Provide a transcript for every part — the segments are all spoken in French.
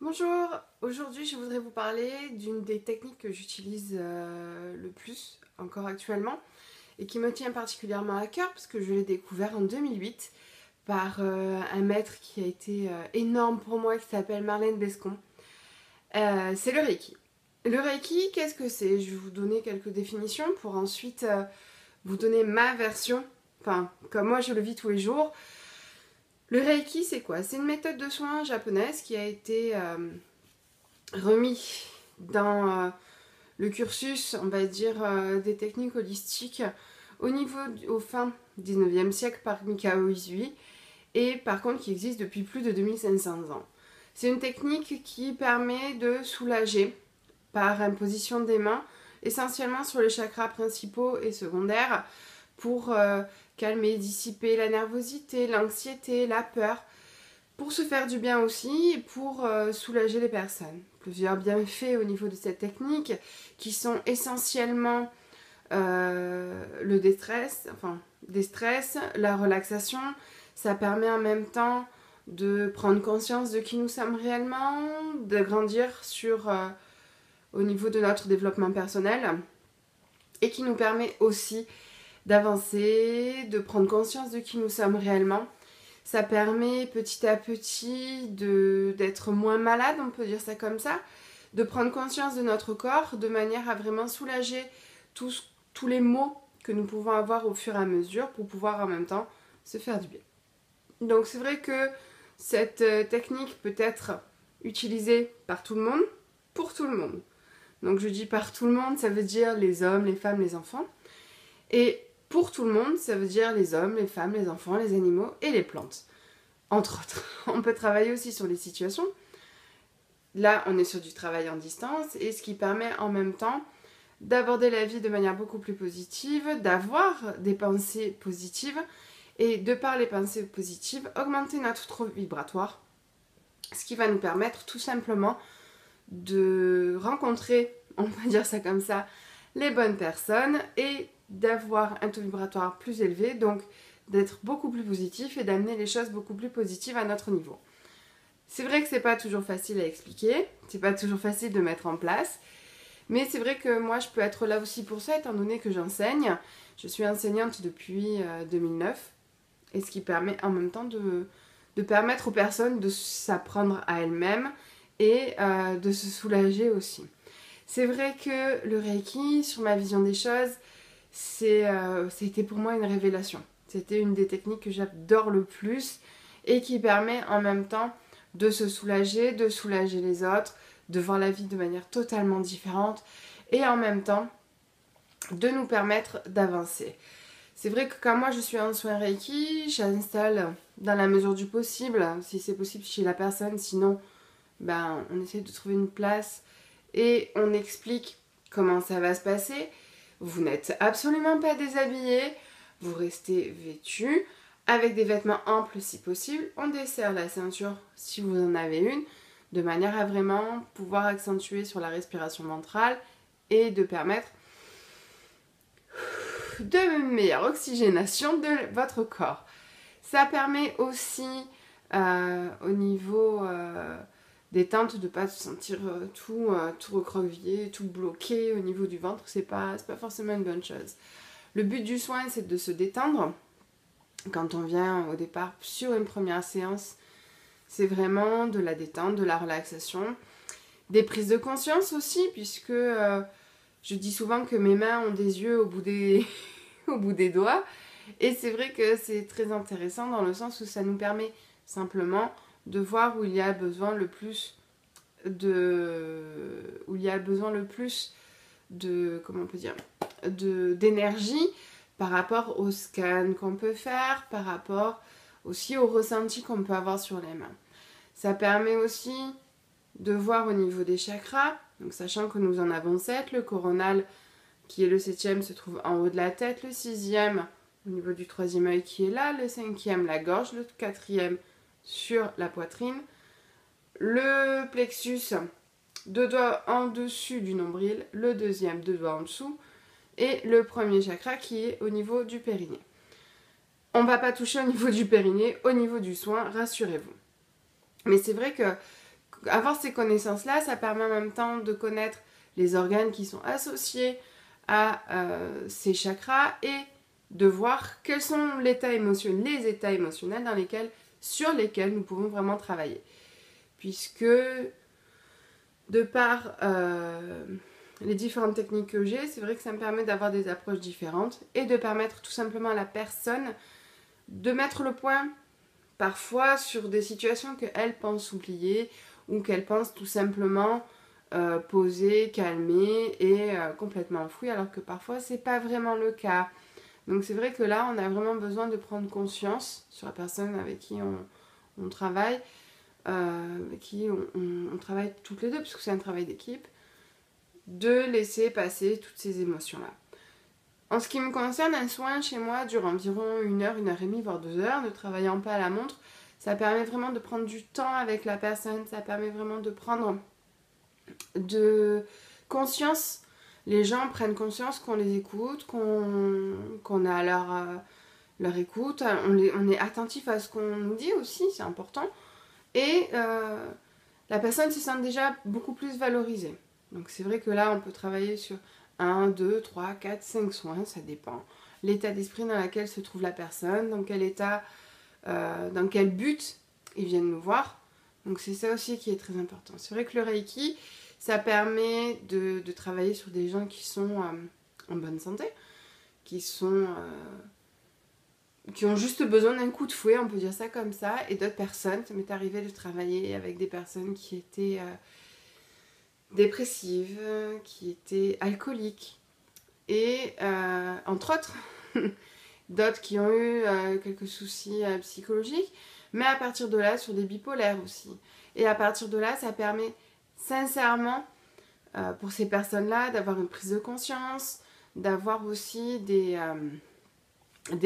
Bonjour, aujourd'hui je voudrais vous parler d'une des techniques que j'utilise le plus encore actuellement et qui me tient particulièrement à cœur parce que je l'ai découvert en 2008 par un maître qui a été énorme pour moi qui s'appelle Marlène Bescon. C'est le Reiki. Le Reiki, qu'est-ce que c'est? Je vais vous donner quelques définitions pour ensuite vous donner ma version, enfin comme moi je le vis tous les jours. Le Reiki, c'est quoi? C'est une méthode de soins japonaise qui a été remis dans le cursus, on va dire, des techniques holistiques au fin 19e siècle par Mikao Usui et par contre qui existe depuis plus de 2500 ans. C'est une technique qui permet de soulager par imposition des mains, essentiellement sur les chakras principaux et secondaires, pour calmer, dissiper la nervosité, l'anxiété, la peur, pour se faire du bien aussi et pour soulager les personnes. Plusieurs bienfaits au niveau de cette technique qui sont essentiellement le déstress, des stress, la relaxation. Ça permet en même temps de prendre conscience de qui nous sommes réellement, de grandir au niveau de notre développement personnel et qui nous permet aussi d'avancer, de prendre conscience de qui nous sommes réellement. Ça permet petit à petit d'être moins malade, on peut dire ça comme ça, de prendre conscience de notre corps de manière à vraiment soulager tous les maux que nous pouvons avoir au fur et à mesure pour pouvoir en même temps se faire du bien. Donc c'est vrai que cette technique peut être utilisée par tout le monde, pour tout le monde. Donc je dis par tout le monde, ça veut dire les hommes, les femmes, les enfants. Et pour tout le monde, ça veut dire les hommes, les femmes, les enfants, les animaux et les plantes. Entre autres. On peut travailler aussi sur les situations. Là, on est sur du travail en distance et ce qui permet en même temps d'aborder la vie de manière beaucoup plus positive, d'avoir des pensées positives et de par les pensées positives, augmenter notre taux vibratoire, ce qui va nous permettre tout simplement de rencontrer, on peut dire ça comme ça, les bonnes personnes et d'avoir un taux vibratoire plus élevé, donc d'être beaucoup plus positif et d'amener les choses beaucoup plus positives à notre niveau. C'est vrai que c'est pas toujours facile à expliquer, c'est pas toujours facile de mettre en place, mais c'est vrai que moi je peux être là aussi pour ça étant donné que j'enseigne. Je suis enseignante depuis 2009 et ce qui permet en même temps de permettre aux personnes de s'apprendre à elles-mêmes et de se soulager aussi. C'est vrai que le Reiki, sur ma vision des choses, c'était pour moi une révélation. C'était une des techniques que j'adore le plus et qui permet en même temps de se soulager, de soulager les autres, de voir la vie de manière totalement différente et en même temps de nous permettre d'avancer. C'est vrai que quand moi je suis en soin Reiki, j'installe dans la mesure du possible, si c'est possible chez la personne, sinon ben, on essaie de trouver une place et on explique comment ça va se passer. Vous n'êtes absolument pas déshabillé, vous restez vêtu avec des vêtements amples si possible. On desserre la ceinture si vous en avez une, de manière à vraiment pouvoir accentuer sur la respiration ventrale et de permettre de meilleure oxygénation de votre corps. Ça permet aussi au niveau détente de ne pas se sentir tout recroquevillé, tout bloqué au niveau du ventre. C'est pas forcément une bonne chose. Le but du soin, c'est de se détendre. Quand on vient au départ sur une première séance, c'est vraiment de la détente, de la relaxation, des prises de conscience aussi, puisque je dis souvent que mes mains ont des yeux au bout des, au bout des doigts. Et c'est vrai que c'est très intéressant dans le sens où ça nous permet simplement de voir où il y a besoin le plus comment on peut dire, d'énergie par rapport au scan qu'on peut faire, par rapport aussi au ressenti qu'on peut avoir sur les mains. Ça permet aussi de voir au niveau des chakras, donc sachant que nous en avons 7, le coronal qui est le 7e se trouve en haut de la tête, le 6e au niveau du 3e œil qui est là, le 5e la gorge, le 4e sur la poitrine, le plexus, 2 doigts en dessus du nombril, le 2e 2 doigts en dessous et le premier chakra qui est au niveau du périnée. On ne va pas toucher au niveau du périnée, au niveau du soin, rassurez-vous. Mais c'est vrai que avoir ces connaissances-là, ça permet en même temps de connaître les organes qui sont associés à ces chakras et de voir quels sont les états émotionnels sur lesquels nous pouvons vraiment travailler. Puisque de par les différentes techniques que j'ai, c'est vrai que ça me permet d'avoir des approches différentes et de permettre tout simplement à la personne de mettre le point parfois sur des situations qu'elle pense oublier ou qu'elle pense tout simplement poser, calmer et complètement enfouie, alors que parfois c'est pas vraiment le cas. Donc c'est vrai que là on a vraiment besoin de prendre conscience sur la personne avec qui on travaille, avec qui on travaille toutes les deux, puisque c'est un travail d'équipe, de laisser passer toutes ces émotions-là. En ce qui me concerne, un soin chez moi dure environ 1 heure, 1h30, voire 2 heures, ne travaillant pas à la montre. Ça permet vraiment de prendre du temps avec la personne, ça permet vraiment de prendre de conscience. Les gens prennent conscience qu'on les écoute, qu'on a leur écoute, on est attentif à ce qu'on nous dit aussi, c'est important. Et la personne se sent déjà beaucoup plus valorisée. Donc c'est vrai que là, on peut travailler sur 1, 2, 3, 4, 5 soins, ça dépend. L'état d'esprit dans lequel se trouve la personne, dans quel état, dans quel but ils viennent nous voir. Donc c'est ça aussi qui est très important. C'est vrai que le Reiki, ça permet de travailler sur des gens qui sont en bonne santé, qui ont juste besoin d'un coup de fouet, on peut dire ça comme ça, et d'autres personnes, ça m'est arrivé de travailler avec des personnes qui étaient dépressives, qui étaient alcooliques, et entre autres, d'autres qui ont eu quelques soucis psychologiques, mais à partir de là, sur des bipolaires aussi. Et à partir de là, ça permet sincèrement, pour ces personnes-là, d'avoir une prise de conscience, d'avoir aussi des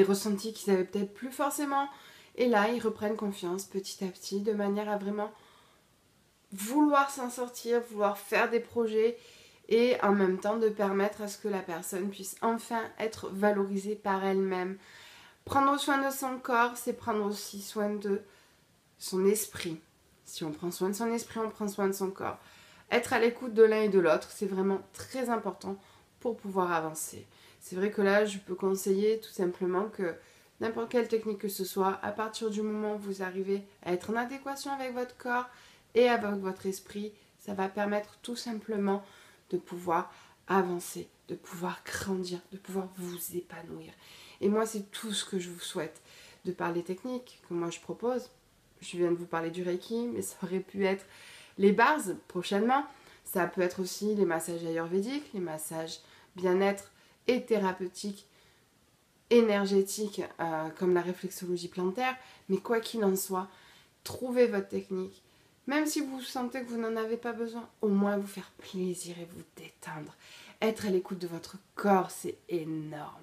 ressentis qu'ils n'avaient peut-être plus forcément. Et là, ils reprennent confiance petit à petit, de manière à vraiment vouloir s'en sortir, vouloir faire des projets, et en même temps de permettre à ce que la personne puisse enfin être valorisée par elle-même. Prendre soin de son corps, c'est prendre aussi soin de son esprit. Si on prend soin de son esprit, on prend soin de son corps. Être à l'écoute de l'un et de l'autre, c'est vraiment très important pour pouvoir avancer. C'est vrai que là, je peux conseiller tout simplement que n'importe quelle technique que ce soit, à partir du moment où vous arrivez à être en adéquation avec votre corps et avec votre esprit, ça va permettre tout simplement de pouvoir avancer, de pouvoir grandir, de pouvoir vous épanouir. Et moi, c'est tout ce que je vous souhaite. De par les techniques que moi je propose, je viens de vous parler du Reiki, mais ça aurait pu être les bars prochainement. Ça peut être aussi les massages ayurvédiques, les massages bien-être et thérapeutiques, énergétiques, comme la réflexologie plantaire. Mais quoi qu'il en soit, trouvez votre technique. Même si vous sentez que vous n'en avez pas besoin, au moins vous faire plaisir et vous détendre. Être à l'écoute de votre corps, c'est énorme.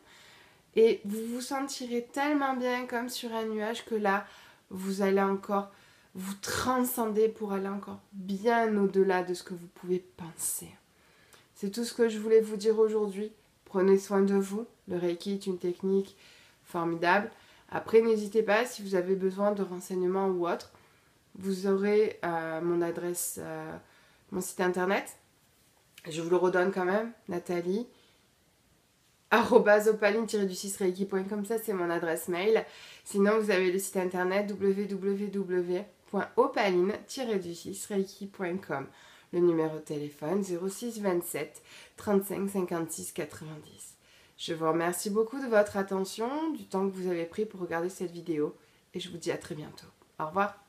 Et vous vous sentirez tellement bien comme sur un nuage que là, vous allez encore vous transcender pour aller encore bien au-delà de ce que vous pouvez penser. C'est tout ce que je voulais vous dire aujourd'hui. Prenez soin de vous. Le Reiki est une technique formidable. Après, n'hésitez pas, si vous avez besoin de renseignements ou autre, vous aurez mon adresse, mon site internet. Je vous le redonne quand même, Nathalie. @opaline-reiki.com, ça c'est mon adresse mail. Sinon vous avez le site internet www.opaline-reiki.com. Le numéro de téléphone 06 27 35 56 90. Je vous remercie beaucoup de votre attention, du temps que vous avez pris pour regarder cette vidéo, et je vous dis à très bientôt. Au revoir.